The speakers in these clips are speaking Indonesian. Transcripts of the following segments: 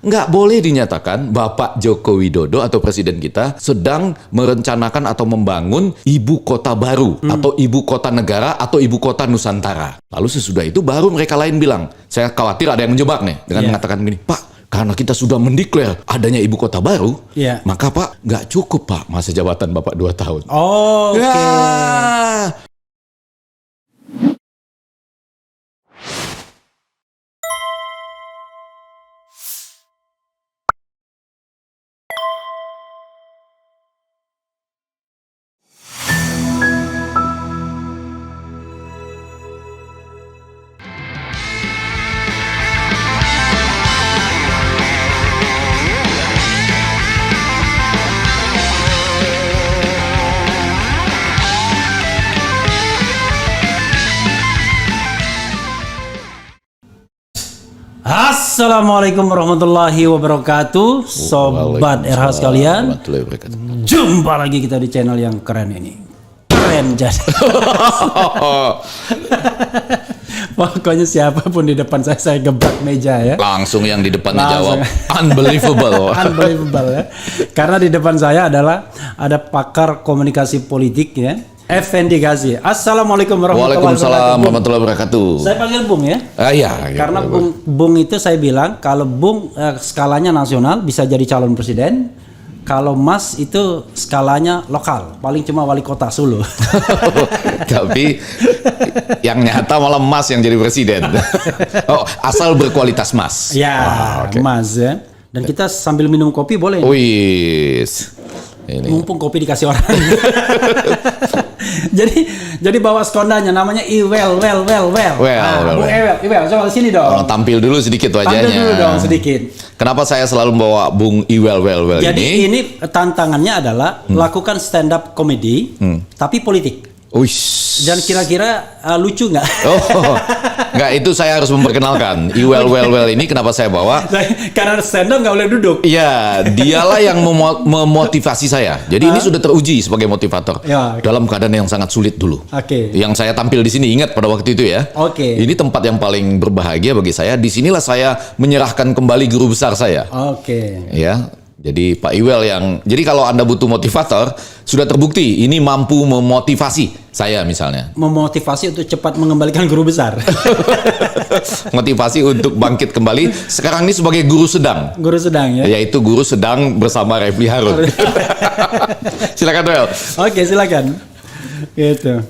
nggak boleh dinyatakan Bapak Joko Widodo atau Presiden kita sedang merencanakan atau membangun ibu kota baru atau ibu kota negara atau ibu kota Nusantara. Lalu sesudah itu baru mereka lain bilang, saya khawatir ada yang menjebak nih dengan mengatakan gini, Pak, karena kita sudah mendeklar adanya ibu kota baru, maka Pak nggak cukup Pak masa jabatan Bapak 2 tahun. Oh, oke. Ya. Assalamualaikum warahmatullahi wabarakatuh, sobat RH sekalian. Jumpa lagi kita di channel yang keren ini. Keren jadi. Pokoknya siapapun di depan saya gebrak meja ya. Langsung yang di depannya jawab unbelievable. Unbelievable ya. Karena di depan saya ada pakar komunikasi politik ya. Effendi Ghazi. Assalamualaikum warahmatullahi wabarakatuh. Waalaikumsalam warahmatullahi wabarakatuh. Saya panggil Bung ya. Iya. Karena Bung itu saya bilang kalau Bung skalanya nasional bisa jadi calon presiden. Kalau Mas itu skalanya lokal, paling cuma wali kota Solo. Tapi yang nyata malah Mas yang jadi presiden. Oh, asal berkualitas Mas. Ya, okay. Mas ya. Dan kita sambil minum kopi boleh? Wis. Ini. Mumpung kopi dikasih orang. jadi bawa skondanya namanya Iwel. Iwel, coba sini dong. Tampil dulu sedikit wajahnya. Tampil dulu dong sedikit. Kenapa saya selalu membawa Bung Iwel ini? Jadi ini tantangannya adalah lakukan stand up comedy tapi politik. Uish. Dan kira-kira lucu nggak? Oh, nggak, itu saya harus memperkenalkan. Iwel ini kenapa saya bawa? Karena stand up nggak boleh duduk. Iya, dialah yang memotivasi saya. Jadi ini sudah teruji sebagai motivator ya, okay. Dalam keadaan yang sangat sulit dulu. Oke. Yang saya tampil di sini, ingat pada waktu itu ya. Oke. Ini tempat yang paling berbahagia bagi saya. Disinilah saya menyerahkan kembali guru besar saya. Oke. Ya. Jadi Pak Iwel jadi kalau Anda butuh motivator, sudah terbukti ini mampu memotivasi saya misalnya. Memotivasi untuk cepat mengembalikan guru besar. Motivasi untuk bangkit kembali. Sekarang ini sebagai guru sedang. Guru sedang ya. Yaitu guru sedang bersama Refli Harun. Silakan Wel. Oke, silakan. Gitu.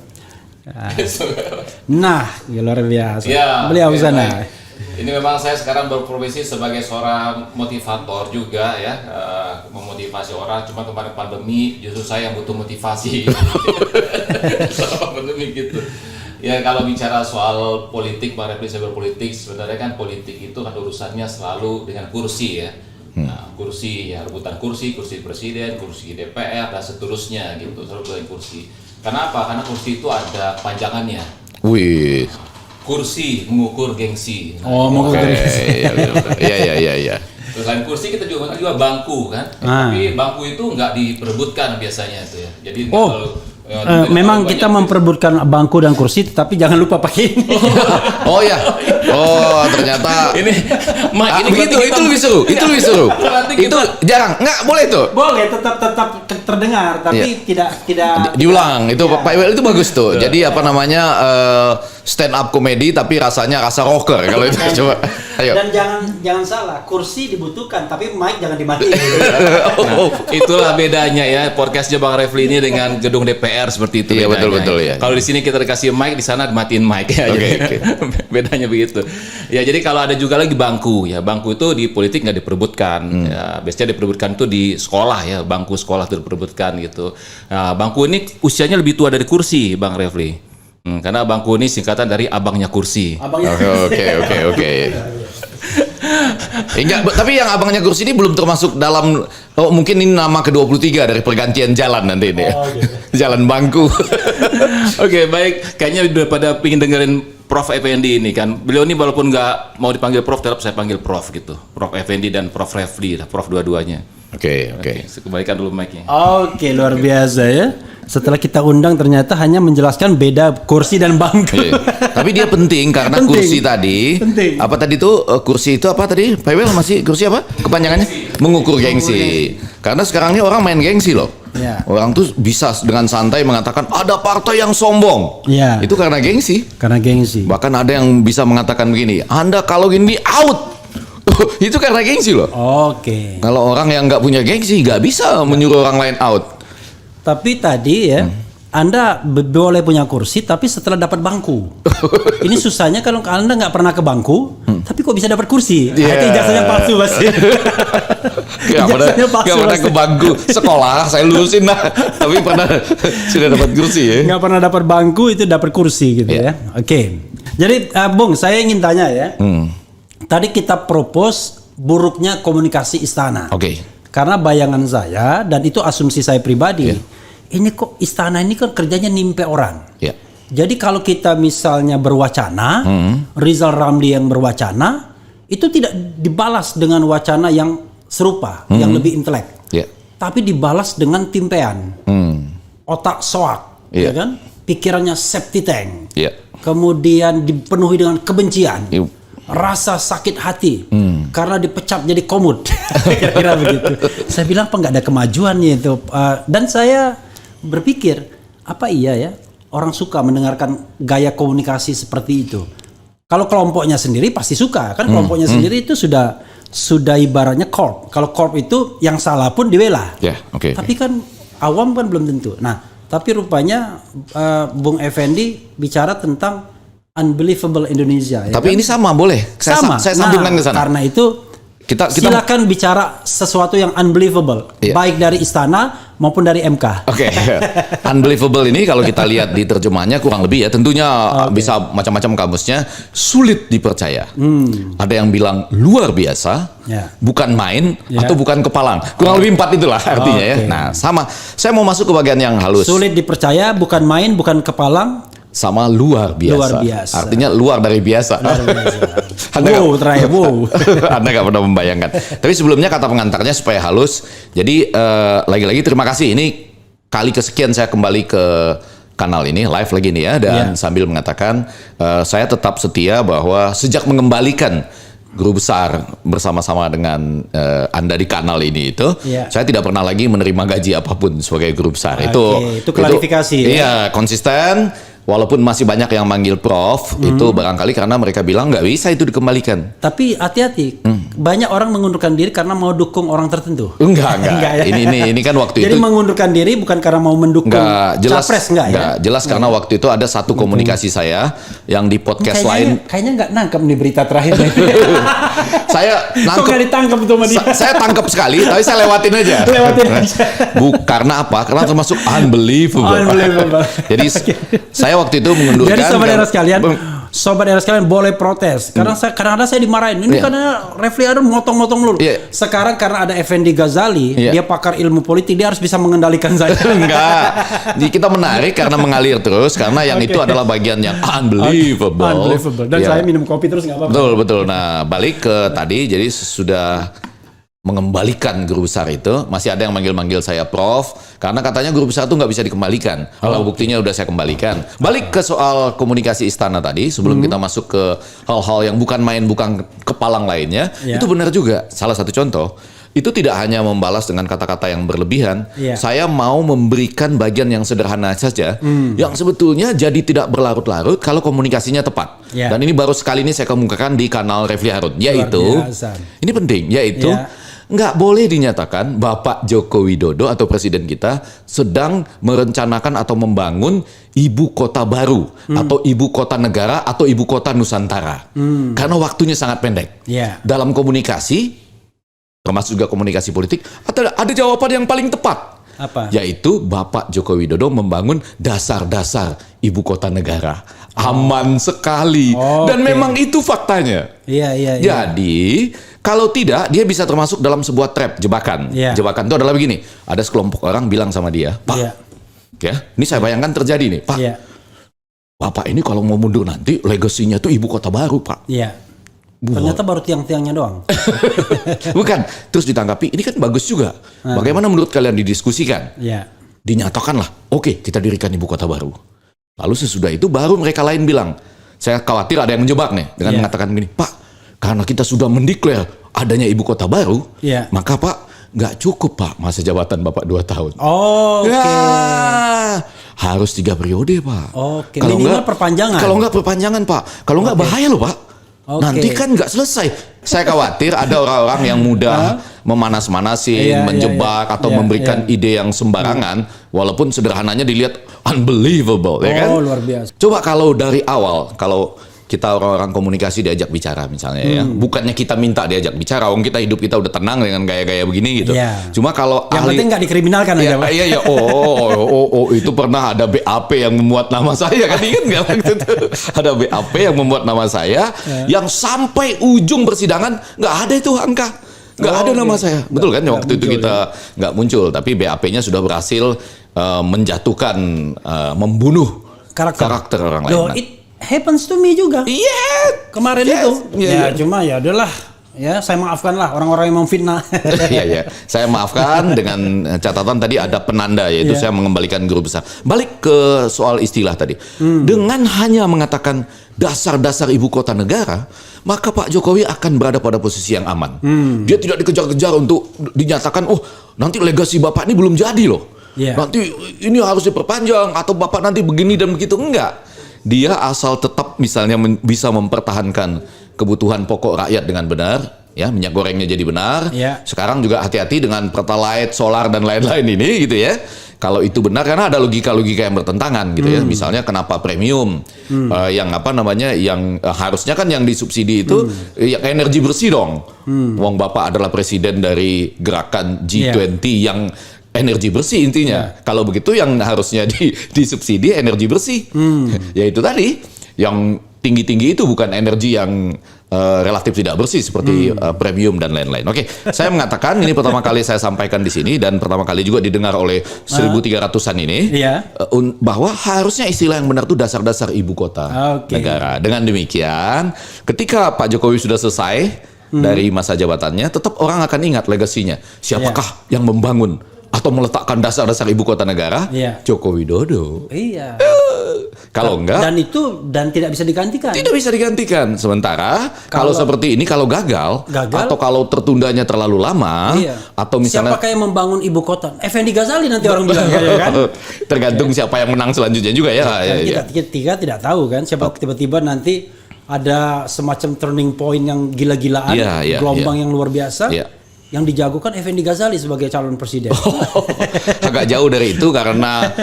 Nah, luar biasa. Ya, beliau sana. Ini memang saya sekarang berprofesi sebagai seorang motivator juga ya, memotivasi orang. Cuma kemarin pandemi justru saya yang butuh motivasi. Selama pandemi gitu. Ya kalau bicara soal politik, Bang Refli, saya berpolitik, sebenarnya kan politik itu kan urusannya selalu dengan kursi ya. Nah, kursi ya, rebutan kursi presiden, kursi DPR dan seterusnya gitu, selalu dengan kursi. Kenapa? Karena kursi itu ada panjangannya. Wih. Kursi mengukur gengsi. Oh, mengukur gengsi. Iya. Selain kursi kita juga bangku kan. Tapi bangku itu nggak diperebutkan biasanya itu ya. Jadi memang kita memperebutkan bangku dan kursi, tapi jangan lupa pakai ini. Oh ya. Oh, ternyata ini begitu, itu lebih seru. Itu jarang. Nggak boleh tuh. Boleh, tetap terdengar, tapi tidak diulang. Itu Pak Iwel itu bagus tuh. Jadi apa namanya? Stand up komedi tapi rasanya rasa rocker kalau itu. Coba ayo. Dan jangan salah, kursi dibutuhkan tapi mic jangan dimatiin. Nah, itulah bedanya ya podcastnya Bang Refli ini dengan gedung DPR seperti itu. Iya, betul ya. Kalau di sini kita dikasih mic, di sana dimatiin mic ya. Okay. Bedanya begitu. Ya jadi kalau ada juga lagi bangku ya, bangku itu di politik nggak diperebutkan. Ya, biasanya diperebutkan itu di sekolah ya, bangku sekolah itu diperebutkan gitu. Nah, bangku ini usianya lebih tua dari kursi, Bang Refli. Karena bangku ini singkatan dari abangnya kursi. Oke. Enggak, tapi yang abangnya kursi ini belum termasuk dalam mungkin ini nama ke-23 dari pergantian jalan nanti ini. Jalan bangku. Oke, baik. Kayaknya daripada pingin dengerin Prof Effendi ini kan. Beliau ini walaupun nggak mau dipanggil Prof, tetap saya panggil Prof gitu. Prof Effendi dan Prof Refli, Prof dua-duanya. Oke. Kembalikan dulu mic-nya. Oke, luar biasa ya. Setelah kita undang ternyata hanya menjelaskan beda kursi dan bangku. Iya. Tapi dia penting karena Penting. kursi tadi. Penting. Apa tadi tuh kursi itu apa tadi? Pewel masih kursi apa? Kepanjangannya? Mengukur gengsi. Karena sekarang ini orang main gengsi loh. Ya. Orang tuh bisa dengan santai mengatakan ada partai yang sombong. Ya. Itu karena gengsi. Karena gengsi. Bahkan ada yang bisa mengatakan begini, Anda kalau gini out. Itu karena gengsi loh. Oke. Kalau orang yang nggak punya gengsi nggak bisa menyuruh orang lain out. Tapi tadi ya, Anda boleh punya kursi, tapi setelah dapat bangku. Ini susahnya kalau Anda nggak pernah ke bangku, tapi kok bisa dapat kursi? Yeah. Itu ijazahnya palsu pasti. Ijazahnya palsu Nggak pernah pasti. ke bangku sekolah, saya lulusin lah. Tapi pernah sudah dapat kursi ya. Nggak pernah dapat bangku itu dapat kursi gitu Yeah. ya. Oke. Jadi Bung, saya ingin tanya ya. Tadi kita propose buruknya komunikasi istana. Oke. Karena bayangan saya dan itu asumsi saya pribadi. Yeah. Ini kok istana ini kan kerjanya nimpe orang. Ya. Jadi kalau kita misalnya berwacana, Rizal Ramli yang berwacana, itu tidak dibalas dengan wacana yang serupa, yang lebih intelek. Ya. Tapi dibalas dengan timpean. Otak soak, Iya. ya kan? Pikirannya septic tank. Ya. Kemudian dipenuhi dengan kebencian. Iya. Rasa sakit hati karena dipecat jadi komut. Kira-kira begitu. Saya bilang apa nggak ada kemajuannya itu. Dan saya berpikir apa iya ya orang suka mendengarkan gaya komunikasi seperti itu. Kalau kelompoknya sendiri pasti suka kan, kelompoknya sendiri itu sudah ibaratnya corp. Kalau corp itu yang salah pun dibela. Ya, oke. Tapi kan awam kan belum tentu. Nah, tapi rupanya Bung Effendi bicara tentang unbelievable Indonesia. Ya Tapi kan? ini sama boleh. Saya sambungkan ke sana. Karena itu Kita silakan bicara sesuatu yang unbelievable, Iya. baik dari istana maupun dari MK. Oke, unbelievable ini kalau kita lihat di terjemahannya kurang lebih ya, tentunya bisa macam-macam kamusnya, sulit dipercaya. Ada yang bilang luar biasa, Ya. bukan main, Ya. atau bukan kepalang. Kurang lebih 4 itulah artinya ya. Oke. Nah, sama. Saya mau masuk ke bagian yang halus. Sulit dipercaya, bukan main, bukan kepalang. Sama luar biasa. Luar biasa. Artinya luar dari biasa. Anda Wow, nggak- terakhir, wow. Anda nggak pernah membayangkan. Tapi sebelumnya kata pengantarnya supaya halus. Jadi lagi-lagi terima kasih. Ini kali kesekian saya kembali ke kanal ini live lagi nih ya, dan sambil mengatakan saya tetap setia bahwa sejak mengembalikan Guru Besar bersama-sama dengan Anda di kanal ini itu, saya tidak pernah lagi menerima gaji apapun sebagai Guru Besar. Itu klarifikasi ya. Iya, konsisten. Walaupun masih banyak yang manggil Prof, itu barangkali karena mereka bilang nggak bisa itu dikembalikan. Tapi hati-hati, banyak orang mengundurkan diri karena mau dukung orang tertentu. Enggak. Enggak ya? Ini kan waktu Jadi itu mengundurkan diri bukan karena mau mendukung enggak jelas. capres, enggak ya? Jelas karena waktu itu ada satu komunikasi saya yang di podcast lain. Kayaknya nggak nangkep nih berita terakhir. Saya Kok nangkep. nggak ditangkap tuh sama dia? Saya tangkap sekali, tapi saya lewatin aja. Lewatin aja. Karena apa? Karena termasuk unbelievable. Unbelievable. Jadi saya waktu itu mengundurkan. Jadi sobat era sekalian boleh protes. Karena kadang-kadang saya dimarahin. Ini karena Refli Harun motong-motong dulu. Iya. Sekarang karena ada Effendi Ghazali, Iya. dia pakar ilmu politik, dia harus bisa mengendalikan saya. Enggak. Jadi kita menarik karena mengalir terus karena yang itu adalah bagian yang unbelievable. Unbelievable. Dan Iya. saya minum kopi terus nggak apa-apa. Betul. Nah, balik ke tadi, jadi sudah mengembalikan Guru Besar itu, masih ada yang manggil-manggil saya Prof, karena katanya Guru Besar itu nggak bisa dikembalikan. Kalau buktinya udah saya kembalikan. Balik ke soal komunikasi istana tadi, sebelum kita masuk ke hal-hal yang bukan main, bukan kepalang lainnya, itu benar juga. Salah satu contoh, itu tidak hanya membalas dengan kata-kata yang berlebihan, saya mau memberikan bagian yang sederhana saja, yang sebetulnya jadi tidak berlarut-larut kalau komunikasinya tepat. Dan ini baru sekali ini saya kemukakan di kanal Refli Harun, yaitu, ini penting, yaitu, nggak boleh dinyatakan Bapak Joko Widodo atau Presiden kita sedang merencanakan atau membangun ibu kota baru, atau ibu kota negara, atau ibu kota Nusantara. Karena waktunya sangat pendek. Dalam komunikasi, termasuk juga komunikasi politik, ada jawaban yang paling tepat. Apa? Yaitu Bapak Joko Widodo membangun dasar-dasar ibu kota negara. Aman sekali. Dan memang itu faktanya. Iya. Jadi, kalau tidak, dia bisa termasuk dalam sebuah trap, jebakan. Jebakan itu adalah begini. Ada sekelompok orang bilang sama dia, Pak, ya, ini saya bayangkan terjadi nih, Pak. Bapak ini kalau mau mundur nanti, legasinya tuh ibu kota baru, Pak. Ternyata baru tiang-tiangnya doang. Bukan. Terus ditanggapi, ini kan bagus juga. Bagaimana menurut kalian didiskusikan? dinyatakanlah, oke, kita dirikan ibu kota baru. Lalu sesudah itu baru mereka lain bilang, saya khawatir ada yang menjebak nih dengan mengatakan gini, Pak, karena kita sudah mendeklar adanya ibu kota baru, maka Pak nggak cukup Pak masa jabatan Bapak 2 tahun. Harus 3 periode Pak. Kalau minimal perpanjangan. Kalau nggak perpanjangan Pak, kalau nggak bahaya loh Pak. Nanti kan nggak selesai. Saya khawatir ada orang-orang yang mudah memanas-manasin, menjebak atau memberikan ide yang sembarangan, walaupun sederhananya dilihat unbelievable, ya kan? Luar biasa. Coba kalau dari awal, kalau kita orang-orang komunikasi diajak bicara misalnya ya, bukannya kita minta diajak bicara, kita hidup kita udah tenang dengan gaya-gaya begini gitu. Cuma kalau yang penting nggak dikriminalkan aja Pak. Iya. Itu pernah ada BAP yang memuat nama saya kan, ingat nggak waktu itu? Ada BAP yang memuat nama saya, yang sampai ujung persidangan nggak ada itu angka. Nggak ada nama saya. Betul kan? Waktu itu kita nggak muncul, tapi BAP-nya sudah berhasil menjatuhkan, membunuh karakter orang lain. It happens to me juga. Kemarin itu. Cuma ya udahlah. Ya, saya maafkan lah orang-orang yang memfitnah. Iya. Saya maafkan dengan catatan tadi ada penanda, yaitu saya mengembalikan guru besar. Balik ke soal istilah tadi. Dengan hanya mengatakan dasar-dasar ibu kota negara, maka Pak Jokowi akan berada pada posisi yang aman. Dia tidak dikejar-kejar untuk dinyatakan, nanti legasi Bapak ini belum jadi loh. Nanti ini harus diperpanjang atau Bapak nanti begini dan begitu. Enggak. Dia asal tetap misalnya bisa mempertahankan kebutuhan pokok rakyat dengan benar, ya, minyak gorengnya jadi benar. Sekarang juga hati-hati dengan Pertalite, solar dan lain-lain ini gitu ya. Kalau itu benar, karena ada logika-logika yang bertentangan gitu ya. Misalnya kenapa premium yang harusnya kan yang disubsidi itu ya energi bersih dong. Wong Bapak adalah presiden dari gerakan G20 yang energi bersih intinya. Kalau begitu yang harusnya disubsidi energi bersih. Ya itu tadi, yang tinggi-tinggi itu bukan energi yang relatif tidak bersih seperti premium dan lain-lain. Oke, saya mengatakan ini pertama kali saya sampaikan di sini dan pertama kali juga didengar oleh 1.300-an ini bahwa harusnya istilah yang benar itu dasar-dasar ibu kota negara. Dengan demikian, ketika Pak Jokowi sudah selesai dari masa jabatannya, tetap orang akan ingat legasinya. Siapakah yang membangun atau meletakkan dasar-dasar ibu kota negara? Joko Widodo. Kalau enggak, dan tidak bisa digantikan. Tidak bisa digantikan. Sementara kalau seperti ini, kalau gagal atau kalau tertundanya terlalu lama, atau misalnya siapakah yang membangun ibu kota? Effendi Ghazali nanti orang bilang kan. Tergantung siapa yang menang selanjutnya juga ya. Kita tidak tahu kan, siapa tiba-tiba nanti ada semacam turning point yang gila-gilaan, gelombang yang luar biasa. Yang dijagokan Effendi Ghazali sebagai calon presiden. Agak jauh dari itu karena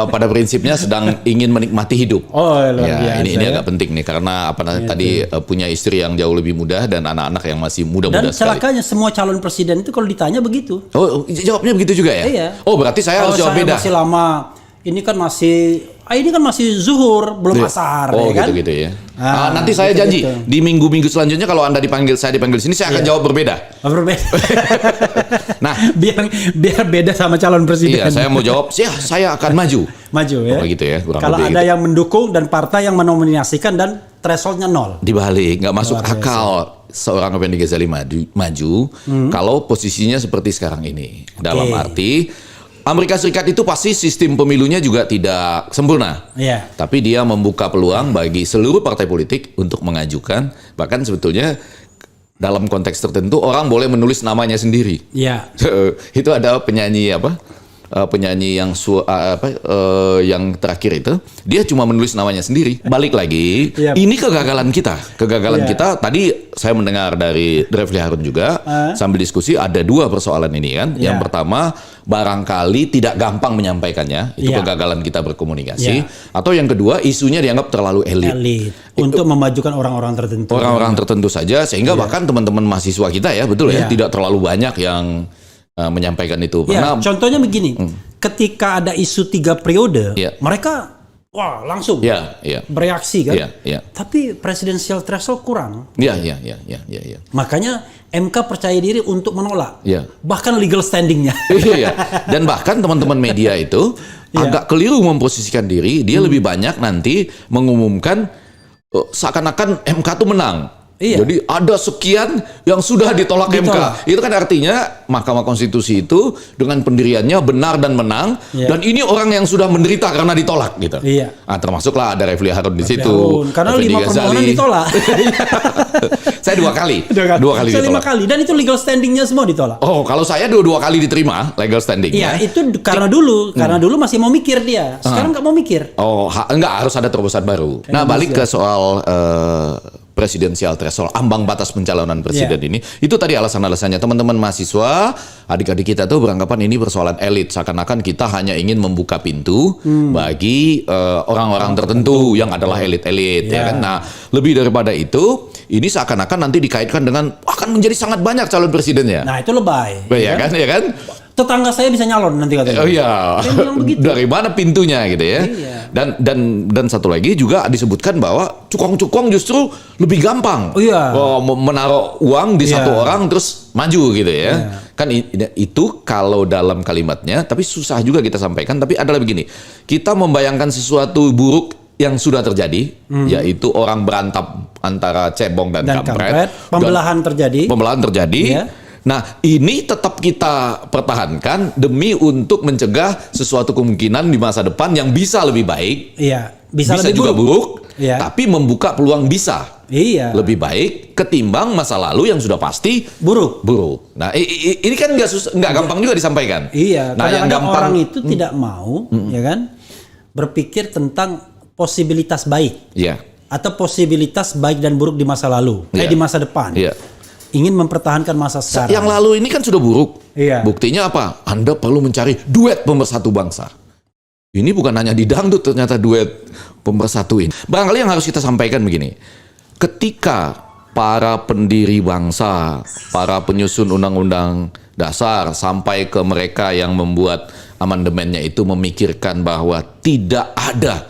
pada prinsipnya sedang ingin menikmati hidup. Luar biasa. Ini agak penting nih karena tadi punya istri yang jauh lebih muda dan anak-anak yang masih muda-muda sekali. Dan celakanya semua calon presiden itu kalau ditanya begitu. Jawabnya begitu juga ya? Iya. Berarti saya harus jawab beda. Masih lama. Ini kan masih zuhur, belum asar, kan? Gitu ya. Nanti saya janji di minggu-minggu selanjutnya kalau Anda saya dipanggil sini, saya akan jawab berbeda. Berbeda. Nah, biar beda sama calon presiden. Iya, saya mau jawab, saya akan maju. Maju ya. Gitu ya. Kalau ada yang mendukung dan partai yang menominasikan dan thresholdnya 0. Dibalik, nggak masuk akal seorang Effendi Ghazali maju kalau posisinya seperti sekarang ini. Dalam arti Amerika Serikat itu pasti sistem pemilunya juga tidak sempurna. Tapi dia membuka peluang bagi seluruh partai politik untuk mengajukan, bahkan sebetulnya dalam konteks tertentu orang boleh menulis namanya sendiri. Itu ada penyanyi penyanyi yang terakhir itu, dia cuma menulis namanya sendiri. Balik lagi, ini kegagalan kita. Kita tadi saya mendengar dari Refli Harun juga sambil diskusi ada 2 persoalan ini kan. Yang pertama, barangkali tidak gampang menyampaikannya, itu kegagalan kita berkomunikasi. Atau yang kedua, isunya dianggap terlalu elit. Untuk memajukan orang-orang tertentu. Orang-orang tertentu saja, sehingga bahkan teman-teman mahasiswa kita tidak terlalu banyak yang menyampaikan itu. Contohnya begini, ketika ada isu 3 periode, mereka langsung bereaksi kan. Tapi presidensial threshold kurang. Makanya MK percaya diri untuk menolak. Bahkan legal standingnya. Dan bahkan teman-teman media itu agak keliru memposisikan diri. Dia lebih banyak nanti mengumumkan seakan-akan MK itu menang. Iya. Jadi ada sekian yang sudah ditolak MK. Itu kan artinya Mahkamah Konstitusi itu dengan pendiriannya benar dan menang. Iya. Dan ini orang yang sudah menderita karena ditolak gitu. Iya. Nah, termasuklah ada Refli Harun di situ. Karena Effendi 5 Ghazali. permohonan ditolak. Saya 2 kali. Dua kali Saya 5 ditolak. kali dan itu legal standingnya semua ditolak. Oh, kalau saya 2 kali diterima legal standing. Iya, itu karena dulu masih mau mikir dia. Sekarang nggak mau mikir. Oh, enggak, harus ada terobosan baru. Nah, balik ke soal presidensial threshold, ambang batas pencalonan presiden ini. Itu tadi alasan-alasannya teman-teman mahasiswa, adik-adik kita tuh beranggapan ini persoalan elit. Seakan-akan kita hanya ingin membuka pintu bagi orang-orang tertentu yang adalah elit-elit. Ya kan? Nah, lebih daripada itu, ini seakan-akan nanti dikaitkan dengan akan menjadi sangat banyak calon presidennya. Nah, itu lebay. Ya kan? Ya kan? Tetangga saya bisa nyalon nanti katanya. Oh iya. Dia bilang begitu. Dari mana pintunya gitu ya. Iya. Dan satu lagi juga disebutkan bahwa cukong-cukong justru lebih gampang. Oh iya. Menaruh uang di Iya. satu orang terus maju gitu ya. Iya. Kan itu kalau dalam kalimatnya, tapi susah juga kita sampaikan. Tapi adalah begini, kita membayangkan sesuatu buruk yang sudah terjadi, yaitu orang berantap antara cebong dan kampret. Pembelahan terjadi. Pembelahan terjadi. Iya. Nah, ini tetap kita pertahankan demi untuk mencegah sesuatu kemungkinan di masa depan yang bisa lebih baik, Iya, bisa lebih juga buruk, Iya. tapi membuka peluang bisa Iya. lebih baik ketimbang masa lalu yang sudah pasti buruk. Nah, ini kan nggak gampang juga disampaikan. Iya, Nah, yang kadang-kadang gampang orang itu tidak mau, ya kan, berpikir tentang posibilitas baik ya, atau posibilitas baik dan buruk di masa lalu, Iya. di masa depan. Iya. Ingin mempertahankan masa sekarang. Yang lalu ini kan sudah buruk. Iya. Buktinya apa? Anda perlu mencari duet pemersatu bangsa. Ini bukan hanya di dangdut ternyata duet pemersatuin. Barangkali yang harus kita sampaikan begini. Ketika para pendiri bangsa, para penyusun undang-undang dasar sampai ke mereka yang membuat amandemennya itu memikirkan bahwa tidak ada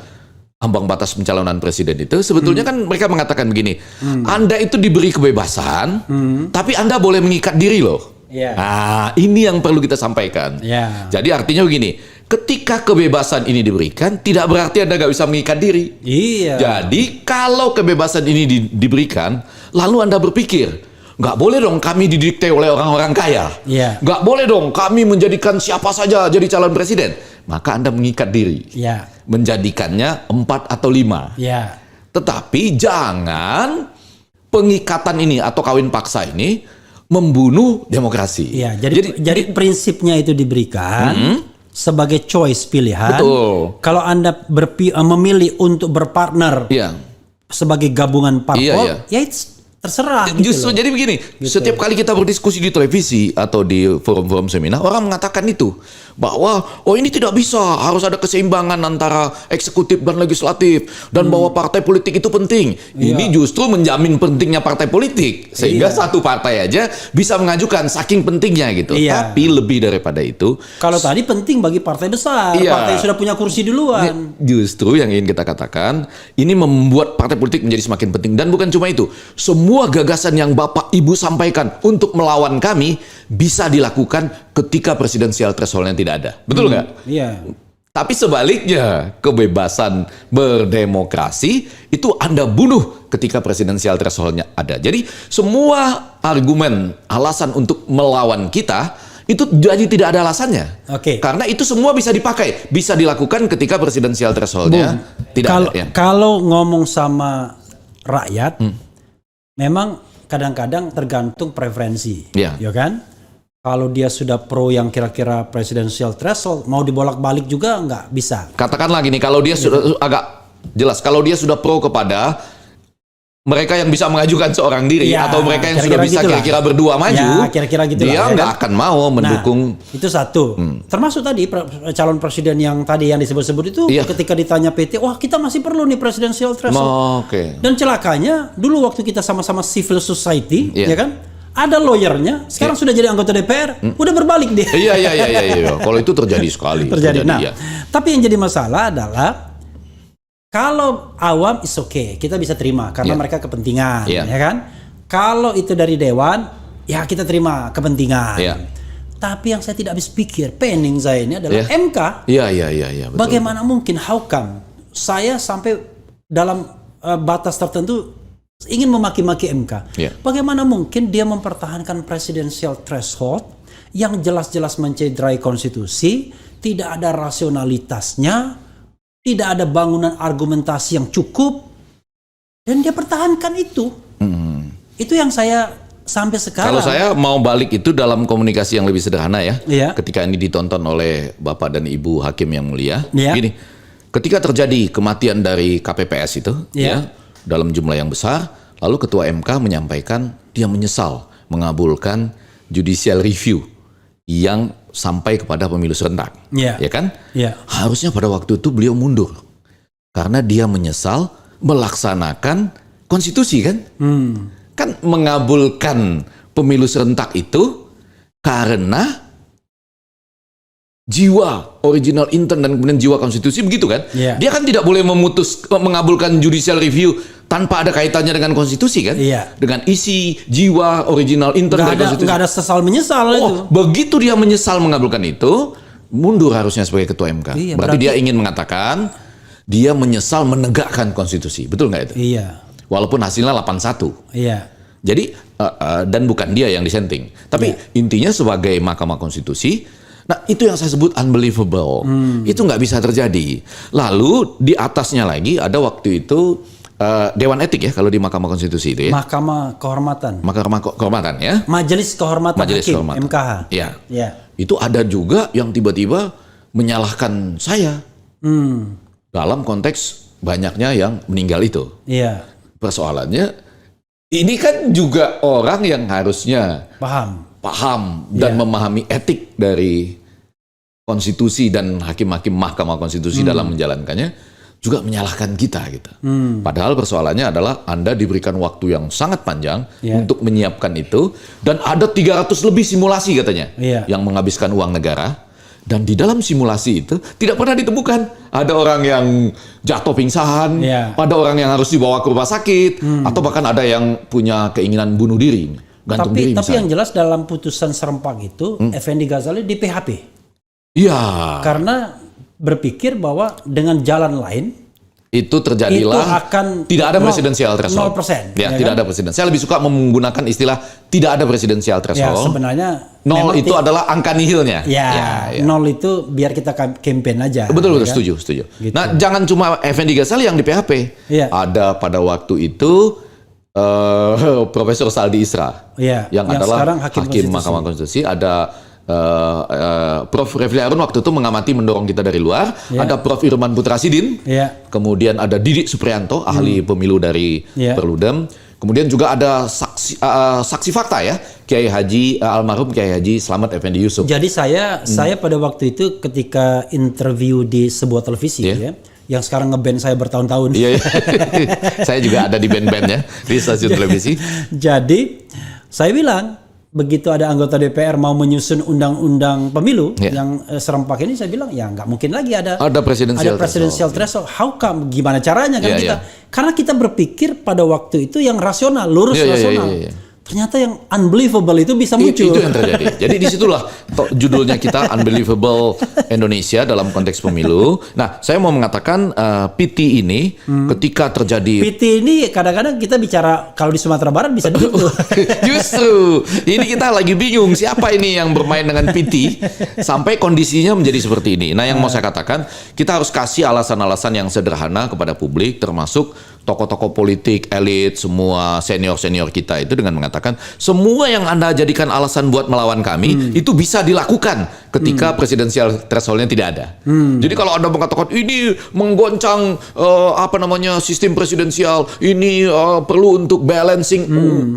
ambang batas pencalonan presiden itu, sebetulnya kan mereka mengatakan begini, Anda itu diberi kebebasan, tapi Anda boleh mengikat diri loh. Iya. Nah, ini yang perlu kita sampaikan. Iya. Jadi artinya begini, ketika kebebasan ini diberikan, tidak berarti Anda nggak bisa mengikat diri. Iya. Jadi kalau kebebasan ini diberikan, lalu Anda berpikir, nggak boleh dong kami didikte oleh orang-orang kaya. Iya. Nggak boleh dong kami menjadikan siapa saja jadi calon presiden. Maka Anda mengikat diri. Iya. Menjadikannya 4 atau 5. Iya. Tetapi jangan pengikatan ini atau kawin paksa ini membunuh demokrasi. Iya. Jadi prinsipnya itu diberikan sebagai choice pilihan. Betul. Kalau Anda memilih untuk berpartner Iya. sebagai gabungan parpol, Iya. ya itu terserah. Gitu Justru loh. jadi begini, setiap kali kita berdiskusi di televisi atau di forum-forum seminar, orang mengatakan itu bahwa ini tidak bisa, harus ada keseimbangan antara eksekutif dan legislatif dan bahwa partai politik itu penting. Ini justru menjamin pentingnya partai politik sehingga satu partai aja bisa mengajukan saking pentingnya gitu. Iya. Tapi lebih daripada itu, Kalau tadi penting bagi partai besar, Iya. partai yang sudah punya kursi duluan. justru yang ingin kita katakan, ini membuat partai politik menjadi semakin penting. Dan bukan cuma itu, semua gagasan yang Bapak Ibu sampaikan untuk melawan kami bisa dilakukan ketika presidensial threshold-nya tidak ada. Betul nggak? Iya. Tapi sebaliknya, kebebasan berdemokrasi itu Anda bunuh ketika presidensial threshold-nya ada. Jadi semua argumen, alasan untuk melawan kita itu jadi tidak ada alasannya. Oke. Karena itu semua bisa dipakai, bisa dilakukan ketika presidensial threshold-nya tidak Kalau ada. Ya. kalau ngomong sama rakyat, memang kadang-kadang tergantung preferensi, Iya. ya kan? Kalau dia sudah pro yang kira-kira presidential threshold, mau dibolak-balik juga nggak bisa. Katakanlah gini, kalau dia sudah agak jelas, kalau dia sudah pro kepada mereka yang bisa mengajukan seorang diri Ya, atau mereka yang sudah kira-kira bisa gitulah. kira-kira berdua maju, Ya, kira-kira gitulah, dia ya nggak kan? akan mau mendukung. Nah, itu satu. Termasuk tadi calon presiden yang tadi yang disebut-sebut itu, Iya. ketika ditanya PT, wah kita masih perlu nih presidential threshold. Oke. Dan celakanya dulu waktu kita sama-sama civil society, Iya. ya kan? Ada lawyernya, sekarang sudah jadi anggota DPR, udah berbalik dia. Iya. Kalau itu terjadi sekali. Terjadi. Nah, iya. tapi yang jadi masalah adalah kalau awam is okay, kita bisa terima karena Iya. mereka kepentingan, Iya. ya kan? Kalau itu dari dewan, ya kita terima kepentingan. Iya. Tapi yang saya tidak habis pikir, pening saya ini adalah Iya. MK. Iya, betul. Bagaimana mungkin, how come saya sampai dalam batas tertentu ingin memaki-maki MK. Ya. Bagaimana mungkin dia mempertahankan presidensial threshold yang jelas-jelas mencederai konstitusi, tidak ada rasionalitasnya, tidak ada bangunan argumentasi yang cukup, dan dia pertahankan itu. Itu yang saya sampai sekarang. Kalau saya mau balik itu dalam komunikasi yang lebih sederhana ya. Iya. Ketika ini ditonton oleh Bapak dan Ibu Hakim yang mulia. Iya. Gini, ketika terjadi kematian dari KPPS itu Iya. ya, dalam jumlah yang besar, lalu Ketua MK menyampaikan dia menyesal mengabulkan judicial review yang sampai kepada pemilu serentak. Iya. Ya kan? Iya. Harusnya pada waktu itu beliau mundur. Karena dia menyesal melaksanakan konstitusi kan? Kan mengabulkan pemilu serentak itu karena jiwa original intent dan kemudian jiwa konstitusi, begitu kan? Iya. Dia kan tidak boleh mengabulkan judicial review tanpa ada kaitannya dengan konstitusi kan? Iya. Dengan isi, jiwa, original intent dari konstitusi. Nggak ada sesal menyesal itu. Begitu dia menyesal mengabulkan itu, mundur harusnya sebagai Ketua MK. Iya, berarti dia ingin mengatakan dia menyesal menegakkan konstitusi. Betul nggak itu? Iya. Walaupun hasilnya 8-1. Iya. Jadi, dan bukan dia yang disenting. Tapi intinya sebagai Mahkamah Konstitusi, nah itu yang saya sebut unbelievable. Itu nggak bisa terjadi. Lalu di atasnya lagi ada waktu itu Dewan Etik ya kalau di Mahkamah Konstitusi itu ya. Mahkamah Kehormatan. Mahkamah Kehormatan ya. Majelis Kehormatan Majelis Hakim, Kehormatan. MKH. Ya. Ya. Itu ada juga yang tiba-tiba menyalahkan saya dalam konteks banyaknya yang meninggal itu. Iya. Persoalannya ini kan juga orang yang harusnya paham dan memahami etik dari konstitusi dan hakim-hakim Mahkamah Konstitusi dalam menjalankannya juga menyalahkan kita gitu. Padahal persoalannya adalah Anda diberikan waktu yang sangat panjang untuk menyiapkan itu dan ada 300 lebih simulasi katanya yang menghabiskan uang negara. Dan di dalam simulasi itu tidak pernah ditemukan ada orang yang jatuh pingsan, ada orang yang harus dibawa ke rumah sakit, atau bahkan ada yang punya keinginan bunuh diri, gantung diri. Tapi yang jelas dalam putusan serempak itu, Effendi Ghazali di PHP. Iya. Karena berpikir bahwa dengan jalan lain itu terjadilah itu akan tidak ada presidensial threshold. 0%. Ya, tidak ada presiden. Saya lebih suka menggunakan istilah tidak ada presidensial Ya, threshold. sebenarnya 0 itu adalah angka nihilnya. Ya, 0 itu biar kita campaign aja. Betul, ya kan? setuju. Gitu. Nah, jangan cuma Effendi Ghazali yang di PHP. Iya. Ada pada waktu itu Profesor Saldi Isra, yang adalah sekarang hakim Mahkamah Konstitusi. Ada Prof. Refli Harun waktu itu mengamati mendorong kita dari luar. Ada Prof. Irman Putrasidin. Kemudian ada Didik Supriyanto, ahli pemilu dari Perludem. Kemudian juga ada saksi fakta ya, Kiai Haji almarhum Kiai Haji Slamet Effendi Yusuf. Jadi saya pada waktu itu ketika interview di sebuah televisi ya, yang sekarang nge-ban saya bertahun-tahun. Iya. Saya juga ada di band-band ya di stasiun televisi. Jadi saya bilang begitu ada anggota DPR mau menyusun undang-undang pemilu yang serempak ini, saya bilang ya nggak mungkin lagi ada presidensial threshold. How come? Gimana caranya kan kita? Karena kita berpikir pada waktu itu yang rasional, lurus rasional. Ternyata yang unbelievable itu bisa muncul. Itu yang terjadi. Jadi disitulah judulnya kita Unbelievable Indonesia dalam konteks pemilu. Nah, saya mau mengatakan PT ini ketika terjadi... PT ini kadang-kadang kita bicara kalau di Sumatera Barat bisa begitu. Justru, ini kita lagi bingung siapa ini yang bermain dengan PT sampai kondisinya menjadi seperti ini. Nah, yang mau saya katakan, kita harus kasih alasan-alasan yang sederhana kepada publik, termasuk tokoh-tokoh politik, elit, semua senior-senior kita itu dengan mengatakan semua yang Anda jadikan alasan buat melawan kami itu bisa dilakukan ketika presidensial threshold-nya tidak ada. Jadi kalau Anda mengatakan ini menggoncang sistem presidensial, ini perlu untuk balancing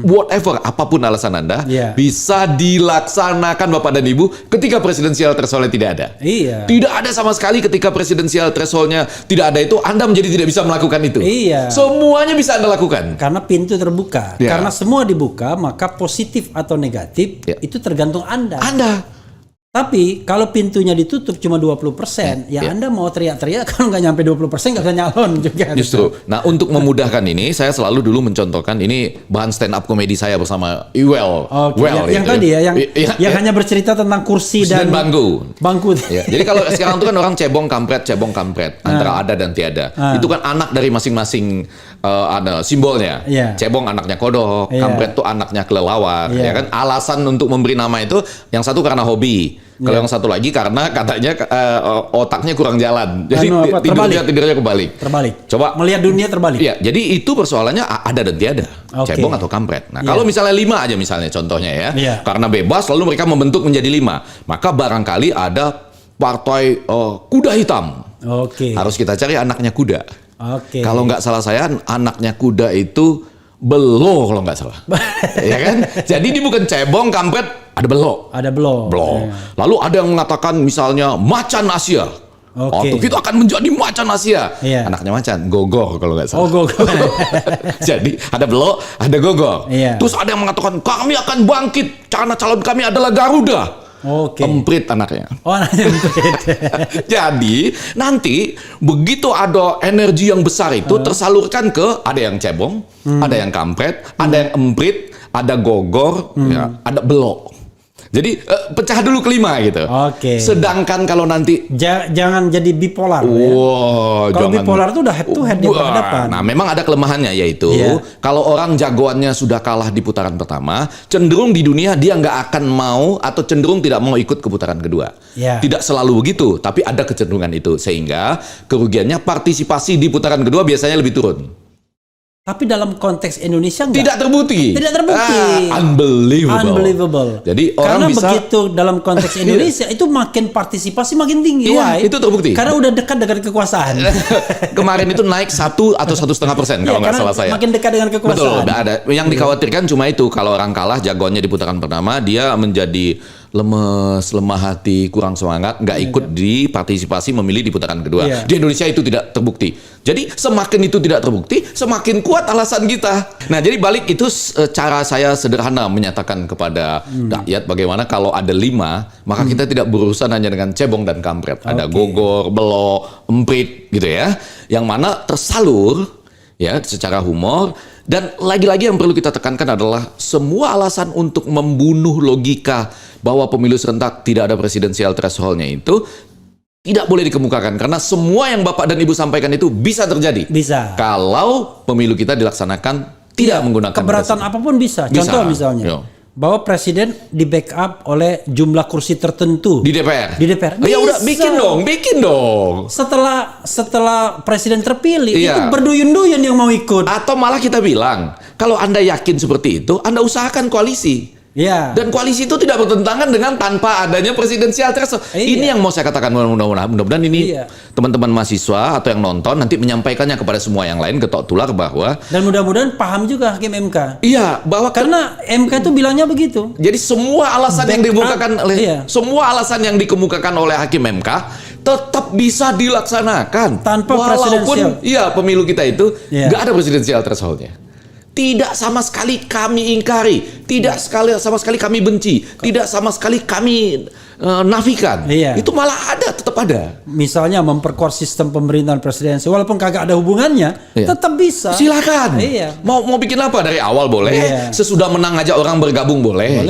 whatever, apapun alasan Anda, bisa dilaksanakan Bapak dan Ibu ketika presidensial threshold-nya tidak ada. Tidak ada sama sekali ketika presidensial threshold-nya tidak ada itu, Anda menjadi tidak bisa melakukan itu. Semuanya bisa Anda lakukan. Karena pintu terbuka. Karena semua dibuka, maka positif atau negatif itu tergantung Anda. Tapi kalau pintunya ditutup cuma 20%, ya Anda mau teriak-teriak kalau nggak nyampe 20% nggak bisa nyalon juga. Justru. Nah, untuk memudahkan ini, saya selalu dulu mencontohkan ini bahan stand up komedi saya bersama Iwel. Oke, yang tadi ya, yang hanya bercerita tentang kursi dan bangku. Bangku. Ya, jadi kalau sekarang itu kan orang cebong kampret antara ada dan tiada. Itu kan anak dari masing-masing ada simbolnya. Cebong anaknya kodok, kampret tuh anaknya kelelawar. Ya kan alasan untuk memberi nama itu yang satu karena hobi. Kalau yang satu lagi karena katanya otaknya kurang jalan. Jadi tidurnya kebalik. Terbalik. Coba melihat dunia terbalik. Iya, jadi itu persoalannya ada dan tiada. Cebong atau kampret. Nah, kalau misalnya 5 aja misalnya contohnya ya. Karena bebas lalu mereka membentuk menjadi 5. Maka barangkali ada partai kuda hitam. Harus kita cari anaknya kuda. Kalau nggak salah saya anaknya kuda itu Belo kalau nggak salah. Ya kan? Jadi ini bukan cebong, kampret, ada belo. Ada belo. Lalu ada yang mengatakan misalnya macan Asia. Atau kita akan menjadi macan Asia. Anaknya macan, gogor kalau nggak salah. Gogor. Jadi ada belo, ada gogor. Terus ada yang mengatakan kami akan bangkit karena calon kami adalah Garuda. Emprit anaknya. Anaknya emprit. Jadi nanti begitu ada energi yang besar itu tersalurkan ke ada yang cebong, ada yang kampret, ada yang emprit, ada gogor, ada belok. Jadi pecah dulu kelima gitu. Sedangkan kalau nanti jangan jadi bipolar. Kalau bipolar itu udah head to head di berhadapan. Nah, memang ada kelemahannya yaitu kalau orang jagoannya sudah kalah di putaran pertama, cenderung di dunia dia nggak akan mau atau cenderung tidak mau ikut ke putaran kedua. Tidak selalu begitu, tapi ada kecenderungan itu sehingga kerugiannya partisipasi di putaran kedua biasanya lebih turun. Tapi dalam konteks Indonesia enggak. Tidak terbukti. Unbelievable. Jadi karena orang bisa begitu dalam konteks Indonesia itu makin partisipasi makin tinggi. Itu terbukti. Karena udah dekat dengan kekuasaan. Kemarin itu naik 1 atau 1,5% kalau nggak salah saya. Makin dekat dengan kekuasaan. Betul. Ada. Yang dikhawatirkan cuma itu kalau orang kalah jagoannya di putaran pertama dia menjadi lemes, lemah hati, kurang semangat, nggak ikut di partisipasi memilih di putaran kedua. Di Indonesia itu tidak terbukti. Jadi semakin itu tidak terbukti, semakin kuat alasan kita. Nah, jadi balik itu cara saya sederhana menyatakan kepada rakyat bagaimana kalau ada 5, maka kita tidak berurusan hanya dengan cebong dan kampret. Ada gogor, belok, emprit gitu ya. Yang mana tersalur ya secara humor. Dan lagi-lagi yang perlu kita tekankan adalah semua alasan untuk membunuh logika bahwa pemilu serentak tidak ada presidensial threshold-nya itu tidak boleh dikemukakan karena semua yang Bapak dan Ibu sampaikan itu bisa terjadi. Bisa. Kalau pemilu kita dilaksanakan tidak menggunakan keberatan apapun bisa. Contoh misalnya bahwa presiden di backup oleh jumlah kursi tertentu di DPR. Ya udah bikin dong. Setelah presiden terpilih itu berduyun-duyun yang mau ikut. Atau malah kita bilang, kalau Anda yakin seperti itu, Anda usahakan koalisi. Dan koalisi itu tidak bertentangan dengan tanpa adanya presidensial threshold. Ini yang mau saya katakan mudah-mudahan ini teman-teman mahasiswa atau yang nonton nanti menyampaikannya kepada semua yang lain ketok tular bahwa dan mudah-mudahan paham juga hakim MK. Bahwa karena MK itu bilangnya begitu. Jadi semua alasan yang dikemukakan oleh semua alasan yang dikemukakan oleh hakim MK tetap bisa dilaksanakan tanpa walaupun pemilu kita itu nggak ada presidensial threshold-nya. Tidak sama sekali kami ingkari, tidak sama sekali kami benci, tidak sama sekali kami nafikan. Itu malah tetap ada. Misalnya memperkuat sistem pemerintahan presidensi, walaupun kagak ada hubungannya, tetap bisa. Silakan. Mau bikin apa dari awal boleh, sesudah menang aja orang bergabung boleh.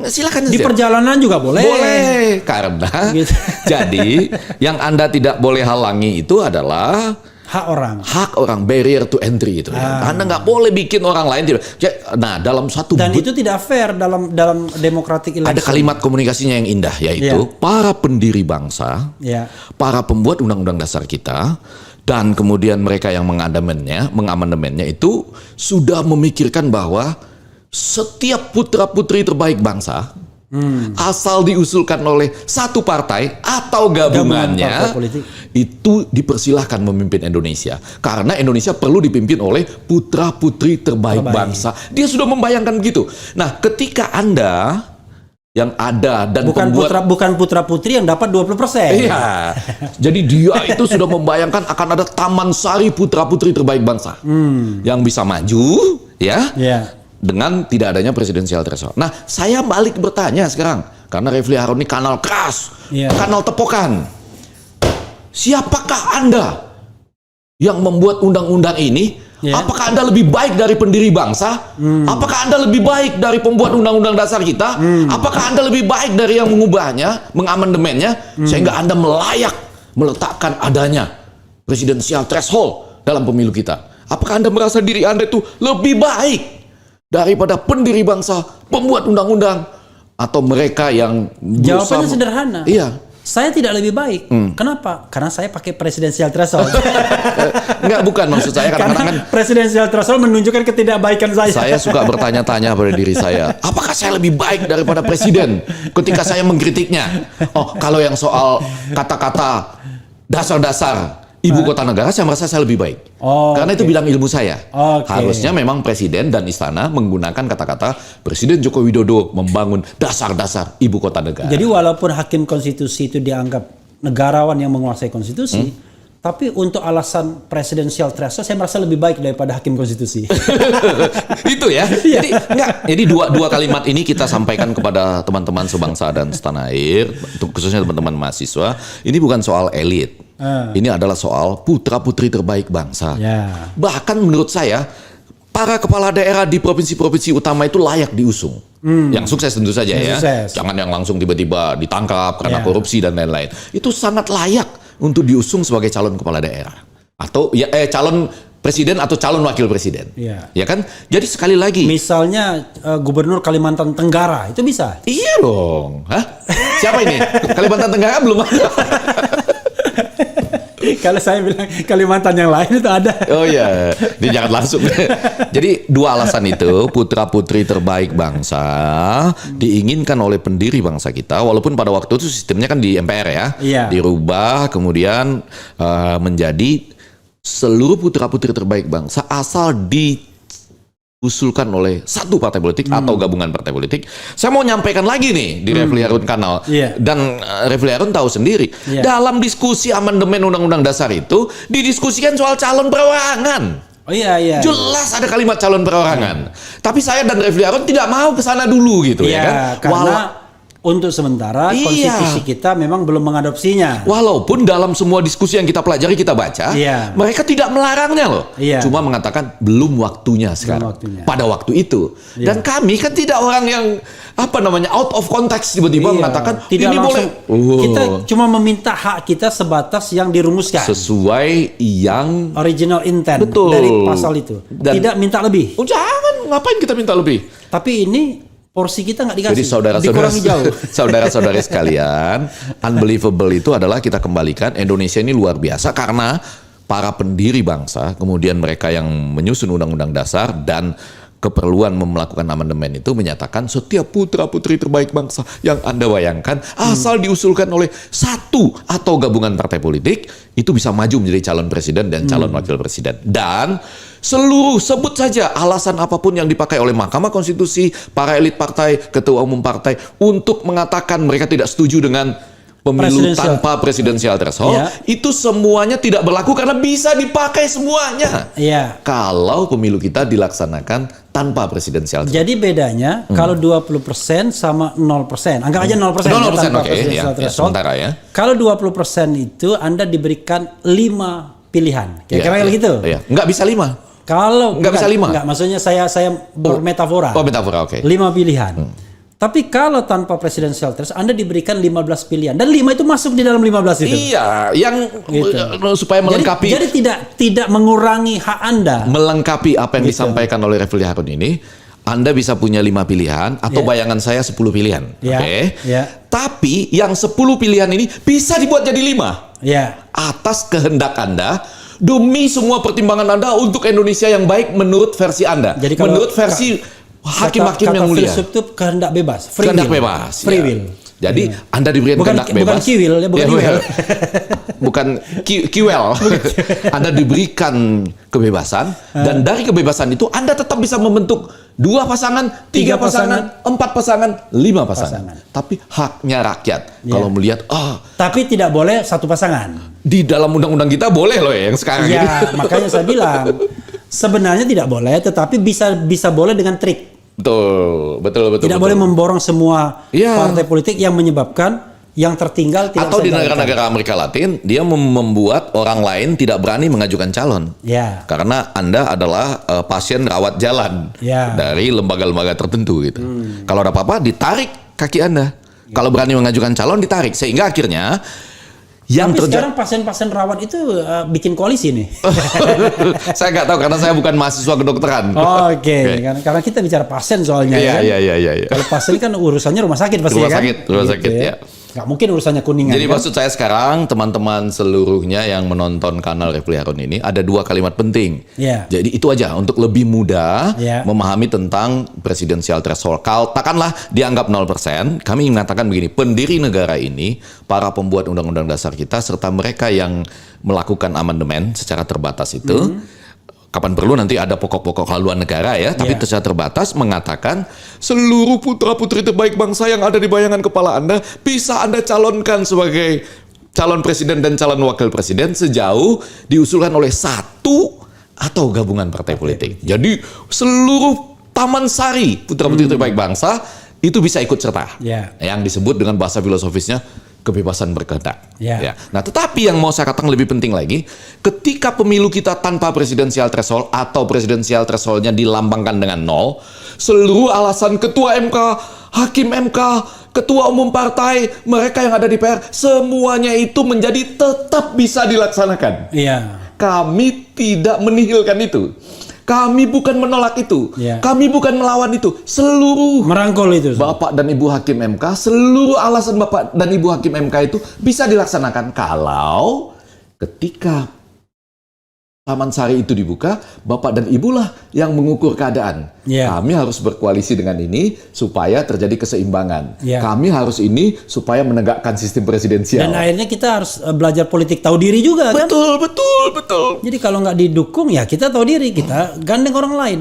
Silakan. Di perjalanan juga boleh. Boleh, karena jadi yang Anda tidak boleh halangi itu adalah hak orang, barrier to entry itu. Anda nggak boleh bikin orang lain tidak. Nah, dalam satu dan itu tidak fair dalam democratic election. Ada kalimat komunikasinya yang indah yaitu para pendiri bangsa, para pembuat undang-undang dasar kita, dan kemudian mereka yang mengamandemennya itu sudah memikirkan bahwa setiap putra-putri terbaik bangsa asal diusulkan oleh satu partai atau gabungannya itu dipersilahkan memimpin Indonesia karena Indonesia perlu dipimpin oleh putra-putri terbaik bangsa. Dia sudah membayangkan begitu. Nah, ketika Anda yang ada dan bukan putra-putri yang dapat 20%. Jadi dia itu sudah membayangkan akan ada taman sari putra-putri terbaik bangsa yang bisa maju dengan tidak adanya presidensial threshold. Nah, saya balik bertanya sekarang, Karena Refli Harun ini kanal keras, Iya. kanal tepokan. Siapakah Anda yang membuat undang-undang ini? Iya. Apakah Anda lebih baik dari pendiri bangsa? Apakah Anda lebih baik dari pembuat undang-undang dasar kita? Apakah Anda lebih baik dari yang mengubahnya, mengamandemennya, sehingga Anda melayak meletakkan adanya presidensial threshold dalam pemilu kita? Apakah Anda merasa diri Anda itu lebih baik daripada pendiri bangsa, pembuat undang-undang, atau mereka yang Jawabannya sederhana. Iya. Saya tidak lebih baik. Kenapa? Karena saya pakai presidensial threshold. Enggak, bukan maksud saya kadang-kadang Karena presidensial threshold menunjukkan ketidakbaikan saya. saya suka bertanya-tanya pada diri saya, apakah saya lebih baik daripada presiden ketika saya mengkritiknya? Oh, kalau yang soal kata-kata dasar-dasar ibu kota negara, saya merasa saya lebih baik. Oh, karena itu bilang ilmu saya. Oke. Harusnya memang presiden dan istana menggunakan kata-kata Presiden Joko Widodo membangun dasar-dasar ibu kota negara. Jadi walaupun hakim konstitusi itu dianggap negarawan yang menguasai konstitusi, tapi untuk alasan presidensial threshold saya merasa lebih baik daripada hakim konstitusi. Itu ya. Jadi dua kalimat ini kita sampaikan kepada teman-teman sebangsa dan setanah air, khususnya teman-teman mahasiswa. Ini bukan soal elit. Ini adalah soal putra-putri terbaik bangsa. Ya. Bahkan menurut saya, para kepala daerah di provinsi-provinsi utama itu layak diusung. Yang sukses tentu saja ya. Sukses. Jangan yang langsung tiba-tiba ditangkap karena Ya. korupsi dan lain-lain. Itu sangat layak untuk diusung sebagai calon kepala daerah. Atau calon presiden atau calon wakil presiden. Ya. Ya kan? Jadi sekali lagi. Misalnya Gubernur Kalimantan Tenggara itu bisa. Iya dong. Hah? Siapa ini? Kalimantan Tenggara belum ada. Kalau saya bilang Kalimantan yang lain itu ada. Oh iya, ini jangan langsung. Jadi dua alasan itu, putra-putri terbaik bangsa diinginkan oleh pendiri bangsa kita, walaupun pada waktu itu sistemnya kan di MPR ya, Iya. dirubah kemudian menjadi seluruh putra-putri terbaik bangsa asal diusulkan oleh satu partai politik atau gabungan partai politik. Saya mau nyampaikan lagi nih di Refli Harun Kanal. Iya. Dan Refli Harun tahu sendiri, Iya. dalam diskusi amandemen Undang-Undang Dasar itu didiskusikan soal calon perorangan. Oh iya. Jelas ada kalimat calon perorangan. Tapi saya dan Refli Harun tidak mau ke sana dulu gitu ya kan. Iya, karena untuk sementara Iya. konstitusi kita memang belum mengadopsinya. Walaupun dalam semua diskusi yang kita pelajari, kita baca, Iya. mereka tidak melarangnya loh. Iya. Cuma mengatakan belum waktunya sekarang. waktunya. Pada waktu itu. Iya. Dan kami kan tidak orang yang out of context tiba-tiba Iya, mengatakan tidak ini langsung. boleh. Kita cuma meminta hak kita sebatas yang dirumuskan. Sesuai yang Original intent Betul. dari pasal itu. Dan- Tidak minta lebih. oh, jangan, ngapain kita minta lebih? Tapi ini porsi kita nggak dikasih. Jadi saudara-saudara dikurangi jauh. saudara-saudara sekalian, unbelievable itu adalah kita kembalikan Indonesia ini luar biasa karena para pendiri bangsa, kemudian mereka yang menyusun undang-undang dasar dan keperluan melakukan amandemen itu menyatakan setiap putra-putri terbaik bangsa yang Anda bayangkan asal diusulkan oleh satu atau gabungan partai politik itu bisa maju menjadi calon presiden dan calon wakil presiden. Dan seluruh sebut saja alasan apapun yang dipakai oleh Mahkamah Konstitusi, para elit partai, ketua umum partai untuk mengatakan mereka tidak setuju dengan pemilu Presidensial. tanpa presidensial threshold, Ya. itu semuanya tidak berlaku karena bisa dipakai semuanya. Iya. Kalau pemilu kita dilaksanakan tanpa presidensial threshold. Jadi bedanya kalau 20% sama 0%. Anggap aja 0%. 0%, tanpa oke, presidensial ya, threshold. sementara ya. Kalau 20% itu Anda diberikan 5 pilihan. Kira-kira Iya, gitu. iya. Nggak bisa 5. Kalau Nggak bisa 5? Nggak, maksudnya saya bermetafora. Oh, metafora, oke. 5 pilihan. Tapi kalau tanpa presidensial threshold Anda diberikan 15 pilihan dan 5 itu masuk di dalam 15 itu. Iya, yang supaya melengkapi Jadi tidak mengurangi hak Anda. melengkapi apa yang Gitu. disampaikan oleh Refli Harun ini, Anda bisa punya 5 pilihan atau Iya. bayangan saya 10 pilihan. Iya, Oke. iya. Tapi yang 10 pilihan ini bisa dibuat jadi 5 Ya. atas kehendak Anda demi semua pertimbangan Anda untuk Indonesia yang baik menurut versi Anda. Jadi kalau menurut versi hakim-hakim yang mulia. filsuf itu kehendak bebas, free Kehendak will. bebas. Free ya. will. Jadi Anda diberikan Bukan- kehendak bebas. bukan kiwil ya, bukan kiwil. Bukan kiwel. Anda diberikan kebebasan dan dari kebebasan itu Anda tetap bisa membentuk 2 pasangan, 3 3 pasangan, 4 pasangan, 5 pasangan. Pasangan. Tapi haknya rakyat Ya. kalau melihat Tapi tidak boleh satu pasangan. di dalam undang-undang kita boleh loh ya yang sekarang ini. Ya, makanya saya bilang sebenarnya tidak boleh, tetapi bisa boleh dengan trik. Betul. Tidak boleh memborong semua Iya. partai politik yang menyebabkan yang tertinggal tidak Atau di bisa jalankan. negara-negara Amerika Latin, dia membuat orang lain tidak berani mengajukan calon. Ya. Karena Anda adalah pasien rawat jalan Ya. dari lembaga-lembaga tertentu gitu. Kalau ada apa-apa, ditarik kaki Anda. Kalau berani mengajukan calon, ditarik. Sehingga akhirnya yang Tapi terjadi... sekarang pasien-pasien rawat itu bikin koalisi nih. Saya nggak tahu karena saya bukan mahasiswa kedokteran. Oke. Karena kita bicara pasien soalnya. Iya, kan? iya. Kalau pasien kan urusannya rumah sakit pasti Rumah kan? sakit, ya. Nggak mungkin urusannya Kuningan. Jadi kan? maksud saya sekarang teman-teman seluruhnya yang menonton kanal Refli Harun ini ada 2 kalimat penting. Iya. Jadi itu aja untuk lebih mudah Iya. memahami tentang presidensial threshold. Katakanlah dianggap 0%, kami mengatakan begini, pendiri negara ini, para pembuat undang-undang dasar kita serta mereka yang melakukan amandemen secara terbatas itu kapan perlu nanti ada pokok-pokok haluan negara ya, tapi Iya. secara terbatas mengatakan seluruh putra-putri terbaik bangsa yang ada di bayangan kepala Anda bisa Anda calonkan sebagai calon presiden dan calon wakil presiden sejauh diusulkan oleh satu atau gabungan partai politik. Jadi seluruh taman sari putra-putri terbaik bangsa itu bisa ikut serta. Ya. Yang disebut dengan bahasa filosofisnya kebebasan berkehendak. Ya. Ya. Nah, tetapi yang mau saya katakan lebih penting lagi, ketika pemilu kita tanpa presidensial threshold atau presidensial thresholdnya dilambangkan dengan 0, seluruh alasan ketua MK, hakim MK, ketua umum partai, mereka yang ada di PR, semuanya itu menjadi tetap bisa dilaksanakan. Iya. Kami tidak menihilkan itu. Kami bukan menolak itu. Ya. Kami bukan melawan itu. Seluruh Merangkul itu. Bapak dan Ibu Hakim MK, seluruh alasan Bapak dan Ibu Hakim MK itu bisa dilaksanakan kalau ketika Taman Sari itu dibuka, Bapak dan Ibu lah yang mengukur keadaan. Ya. Kami harus berkoalisi dengan ini supaya terjadi keseimbangan. Ya. Kami harus ini supaya menegakkan sistem presidensial. Dan akhirnya kita harus belajar politik tahu diri juga kan. Betul. Jadi kalau nggak didukung ya kita tahu diri, kita gandeng orang lain.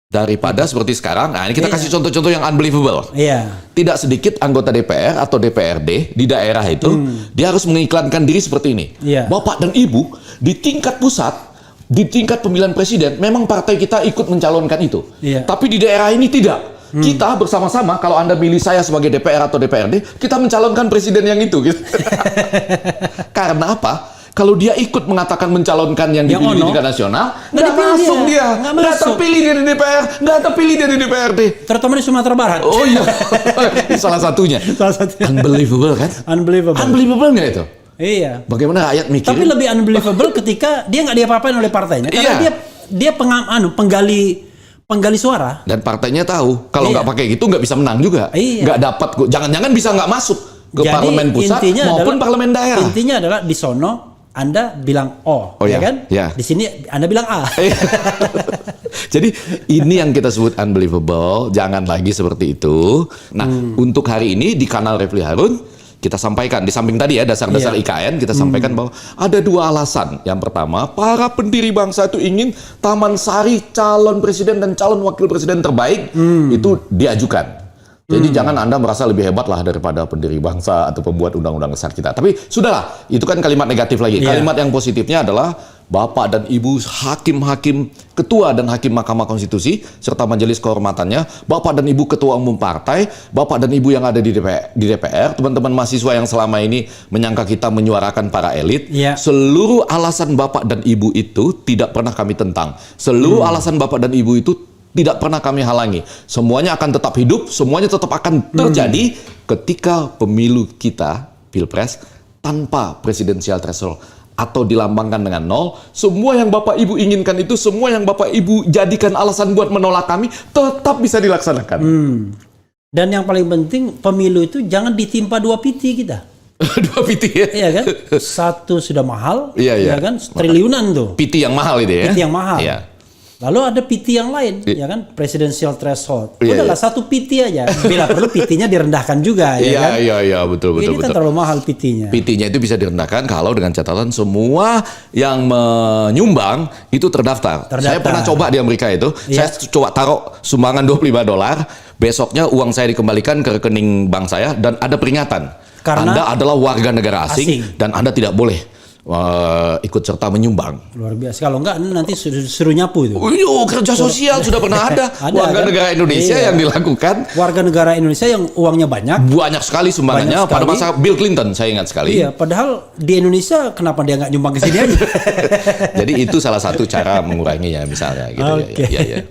Daripada seperti sekarang, nah ini kita Iya. kasih contoh-contoh yang unbelievable. Iya. Tidak sedikit anggota DPR atau DPRD di daerah itu, dia harus mengiklankan diri seperti ini. Iya. Bapak dan Ibu, di tingkat pusat, di tingkat pemilihan presiden, memang partai kita ikut mencalonkan itu. Iya. Tapi di daerah ini tidak. Kita bersama-sama, kalau Anda milih saya sebagai DPR atau DPRD, kita mencalonkan presiden yang itu. Gitu. Karena apa? Kalau dia ikut mengatakan mencalonkan yang Yang dipilih di ono, tingkat nasional, nggak nggak dipilih masuk dia. dia. Nggak Nggak masuk. terpilih dia di DPR, nggak terpilih dia di DPRD. Terutama di Sumatera Barat. Oh iya, ini salah satunya. Salah satu. Unbelievable kan? Unbelievable. Unbelievable nggak itu? Iya. Bagaimana rakyat mikirin? Tapi lebih unbelievable ketika dia nggak diapa-apain oleh partainya karena Iya. dia penggali suara. Dan partainya tahu kalau Iya. nggak pakai gitu nggak bisa menang juga. Iya. Nggak dapat, jangan-jangan bisa nggak masuk ke Jadi, parlemen pusat intinya maupun adalah- parlemen daerah. Intinya adalah di sono Anda bilang O, Oh, ya iya. kan? Iya. Di sini Anda bilang A. Jadi ini yang kita sebut unbelievable, jangan lagi seperti itu. Nah, untuk hari ini di kanal Refli Harun kita sampaikan di samping tadi ya dasar-dasar Iya. IKN kita sampaikan bahwa ada 2 alasan. Yang pertama, para pendiri bangsa itu ingin Taman Sari calon presiden dan calon wakil presiden terbaik itu diajukan. Jadi jangan Anda merasa lebih hebat lah daripada pendiri bangsa atau pembuat undang-undang besar kita. Tapi sudahlah, itu kan kalimat negatif lagi. Iya. Kalimat yang positifnya adalah Bapak dan Ibu hakim-hakim ketua dan hakim Mahkamah Konstitusi serta majelis kehormatannya, Bapak dan Ibu ketua umum partai, Bapak dan Ibu yang ada di DPR, teman-teman mahasiswa yang selama ini menyangka kita menyuarakan para elit, Iya. seluruh alasan Bapak dan Ibu itu tidak pernah kami tentang. Seluruh alasan Bapak dan Ibu itu tidak pernah kami halangi. Semuanya akan tetap hidup, semuanya tetap akan terjadi ketika pemilu kita, Pilpres, tanpa presidensial threshold atau dilambangkan dengan 0. Semua yang Bapak Ibu inginkan itu, semua yang Bapak Ibu jadikan alasan buat menolak kami, tetap bisa dilaksanakan. Dan yang paling penting pemilu itu jangan ditimpa 2 piti kita. 2 PT ya? Iya kan? Satu sudah mahal, Iya, iya. ya kan? Triliunan tuh. PT yang mahal itu ya? PT yang mahal. Iya. Lalu ada PT yang lain, ya kan? Presidential threshold. Iya, Udahlah iya. satu PT aja. Bila perlu PT-nya direndahkan juga, ya kan? Iya, betul. Ini kan terlalu mahal PT-nya. PT-nya itu bisa direndahkan kalau dengan catatan semua yang menyumbang itu terdaftar. Saya pernah coba di Amerika itu, Iya. saya coba taruh sumbangan $25, besoknya uang saya dikembalikan ke rekening bank saya dan ada peringatan. Karena Anda adalah warga negara asing asing. dan Anda tidak boleh ikut serta menyumbang. Luar biasa. Kalau enggak nanti suruh nyapu itu. Kerja sosial sudah pernah ada. Warga kan? negara Indonesia yang dilakukan. Warga negara Indonesia yang uangnya banyak Sekali sumbangannya pada masa Bill Clinton, saya ingat sekali. Iya, padahal di Indonesia kenapa dia nggak nyumbang ke sini aja? Jadi itu salah satu cara menguranginya misalnya gitu. Oke. Ya.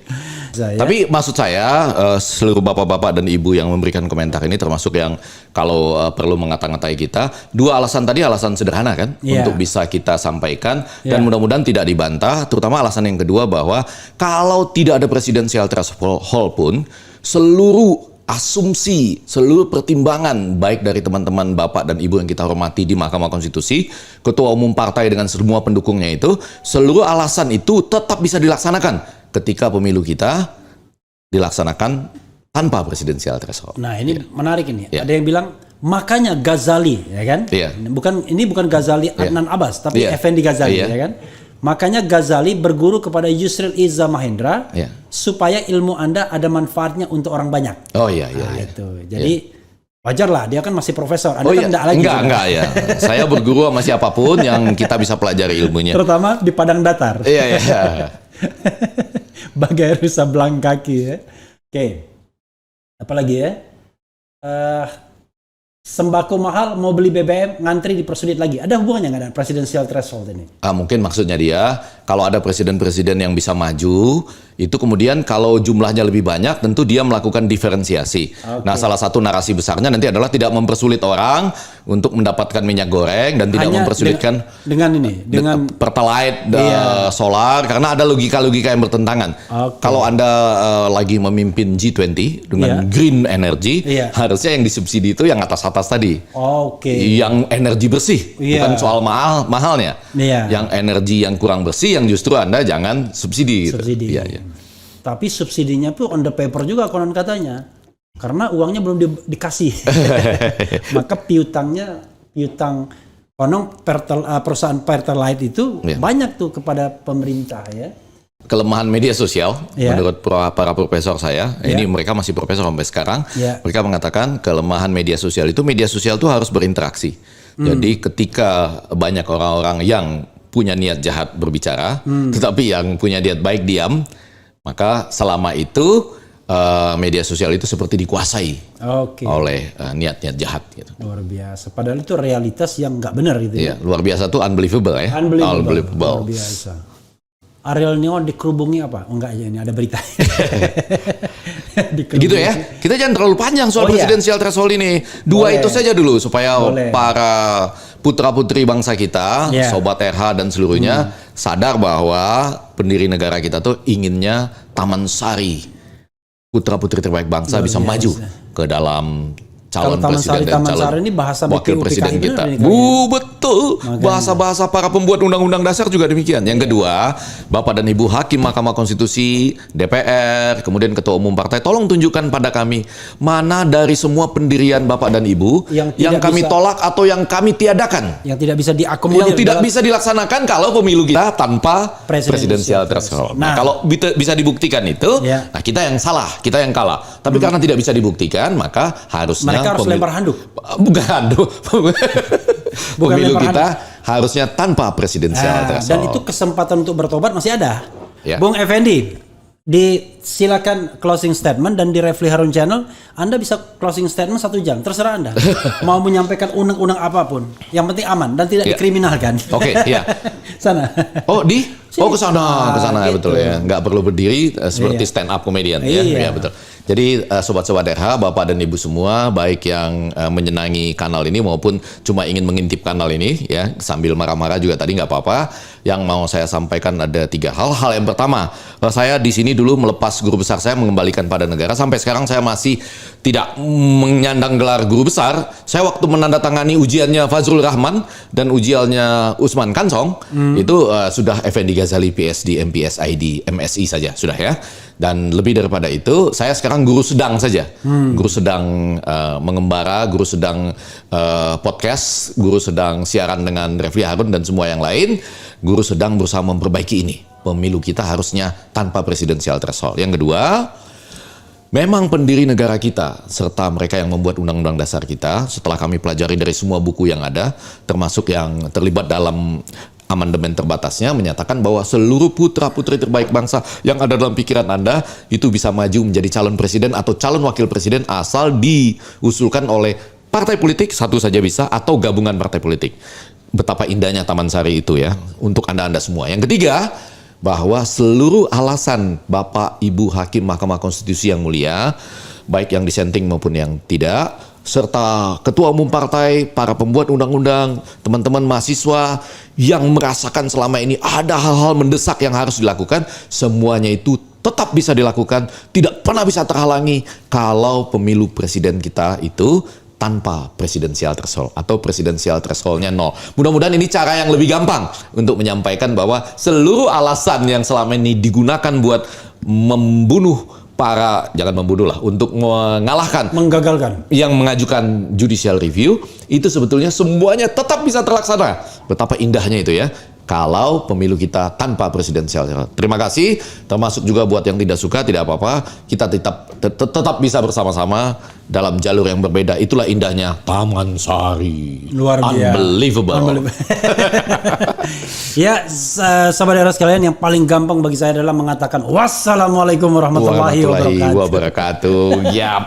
Tapi maksud saya seluruh bapak-bapak dan ibu yang memberikan komentar ini termasuk yang kalau perlu mengata-ngatai kita, dua alasan tadi alasan sederhana kan untuk bisa kita sampaikan dan mudah-mudahan tidak dibantah, terutama alasan yang kedua bahwa kalau tidak ada presidensial threshold pun seluruh asumsi, seluruh pertimbangan baik dari teman-teman Bapak dan Ibu yang kita hormati di Mahkamah Konstitusi, Ketua Umum Partai dengan semua pendukungnya itu, seluruh alasan itu tetap bisa dilaksanakan ketika pemilu kita dilaksanakan tanpa presidensial threshold. Nah, ini menarik ini. Ada yang bilang makanya Ghazali, ya kan? Ini bukan Ghazali Adnan Abbas, tapi Effendi Ghazali, ya kan? Makanya Ghazali berguru kepada Yusril Iza Mahendra supaya ilmu Anda ada manfaatnya untuk orang banyak. Itu. Jadi wajar lah, dia kan masih profesor. Anda kan enggak lagi. Enggak ya. Saya berguru sama siapapun yang kita bisa pelajari ilmunya. Terutama di padang datar. Iya. Bagai rusa belang kaki ya. Oke. Apalagi ya? Sembako mahal, mau beli BBM, ngantri dipersulit lagi. Ada hubungannya nggak dengan presidensial threshold ini? Mungkin maksudnya dia, kalau ada presiden-presiden yang bisa maju, itu kemudian kalau jumlahnya lebih banyak, tentu dia melakukan diferensiasi. Nah, salah satu narasi besarnya nanti adalah tidak mempersulit orang untuk mendapatkan minyak goreng dan tidak mempersulitkan dengan Pertalite, solar, karena ada logika-logika yang bertentangan. Kalau Anda lagi memimpin G20 dengan green energy, harusnya yang disubsidi itu yang atas-atas tadi. Yang energi bersih, bukan soal mahalnya. Yang energi yang kurang bersih yang justru Anda jangan subsidi. Tapi subsidinya tuh on the paper juga konon katanya. Karena uangnya belum dikasih. Maka piutang konon perusahaan Pertalite itu banyak tuh kepada pemerintah ya. Kelemahan media sosial menurut para profesor saya, ini mereka masih profesor sampai sekarang, mereka mengatakan kelemahan media sosial itu harus berinteraksi. Jadi ketika banyak orang-orang yang punya niat jahat berbicara, tetapi yang punya niat baik diam, maka selama itu media sosial itu seperti dikuasai oleh niat-niat jahat. Gitu. Luar biasa. Padahal itu realitas yang nggak benar gitu. Luar biasa tuh unbelievable ya. Unbelievable. Luar biasa. Ariel Neo dikerubungi apa? Enggak aja ini ada berita. Gitu ya. Kita jangan terlalu panjang soal presidensial threshold ini. Dua itu saja dulu supaya para putra-putri bangsa kita, Sobat RH dan seluruhnya sadar bahwa pendiri negara kita tuh inginnya Taman Sari. Putra-putri terbaik bangsa bisa maju ke dalam calon presiden dan calon ini bahasa wakil presiden kita. Betul. Bahasa-bahasa para pembuat undang-undang dasar juga demikian. Yang kedua, Bapak dan Ibu Hakim Mahkamah Konstitusi, DPR, kemudian Ketua Umum Partai, tolong tunjukkan pada kami mana dari semua pendirian Bapak dan Ibu yang kami tolak atau yang kami tiadakan. Yang tidak bisa diakomodir. Yang tidak bisa dilaksanakan kalau pemilu kita tanpa presidensial threshold. Nah, kalau bisa dibuktikan itu, nah kita yang salah, kita yang kalah. Tapi karena tidak bisa dibuktikan, maka harusnya mereka harus lempar handuk. Bukan handuk. Pemilu kita harusnya tanpa presidensial threshold. Dan itu kesempatan untuk bertobat masih ada. Bung Effendi, silakan closing statement, dan di Refli Harun Channel Anda bisa closing statement 1 jam, terserah Anda. Mau menyampaikan undang-undang apapun, yang penting aman dan tidak dikriminalkan. Sana. Ke sana gitu. Betul ya. Nggak perlu berdiri seperti stand up comedian ya betul. Jadi sobat-sobat RH, Bapak dan Ibu semua, baik yang menyenangi kanal ini maupun cuma ingin mengintip kanal ini ya, sambil marah-marah juga tadi nggak apa-apa. Yang mau saya sampaikan ada 3 hal. Hal yang pertama, saya di sini dulu melepas guru besar saya, mengembalikan pada negara. Sampai sekarang saya masih tidak menyandang gelar guru besar. Saya waktu menandatangani ujiannya Fazrul Rahman dan ujiannya Usman Kansong, itu sudah Effendi Ghazali PhD, MPS ID, MSI saja sudah ya. Dan lebih daripada itu, saya sekarang guru sedang saja. Guru sedang mengembara, guru sedang podcast, guru sedang siaran dengan Refli Harun dan semua yang lain. Guru sedang berusaha memperbaiki ini. Pemilu kita harusnya tanpa presidensial threshold. Yang kedua, Memang pendiri negara kita, serta mereka yang membuat undang-undang dasar kita, setelah kami pelajari dari semua buku yang ada, termasuk yang terlibat dalam amandemen terbatasnya, menyatakan bahwa seluruh putra-putri terbaik bangsa yang ada dalam pikiran Anda, itu bisa maju menjadi calon presiden atau calon wakil presiden asal diusulkan oleh partai politik, satu saja bisa, atau gabungan partai politik. Betapa indahnya Taman Sari itu ya, untuk Anda-Anda semua. Yang ketiga, bahwa seluruh alasan Bapak Ibu Hakim Mahkamah Konstitusi yang mulia, baik yang dissenting maupun yang tidak, serta ketua umum partai, para pembuat undang-undang, teman-teman mahasiswa yang merasakan selama ini ada hal-hal mendesak yang harus dilakukan, semuanya itu tetap bisa dilakukan, tidak pernah bisa terhalangi kalau pemilu presiden kita itu tanpa presidensial threshold atau presidensial thresholdnya 0. Mudah-mudahan ini cara yang lebih gampang untuk menyampaikan bahwa seluruh alasan yang selama ini digunakan buat membunuh para, jangan membunuh lah, untuk mengalahkan, Menggagalkan. yang mengajukan judicial review, itu sebetulnya semuanya tetap bisa terlaksana. Betapa indahnya itu ya, kalau pemilu kita tanpa presidensial. Terima kasih, termasuk juga buat yang tidak suka, tidak apa-apa, kita tetap bisa bersama-sama dalam jalur yang berbeda. Itulah indahnya Taman Sari. Luar biasa. Unbelievable. Ya, sahabat daerah sekalian, yang paling gampang bagi saya adalah mengatakan wassalamualaikum warahmatullahi wabarakatuh. Wabarakatuh. Yap.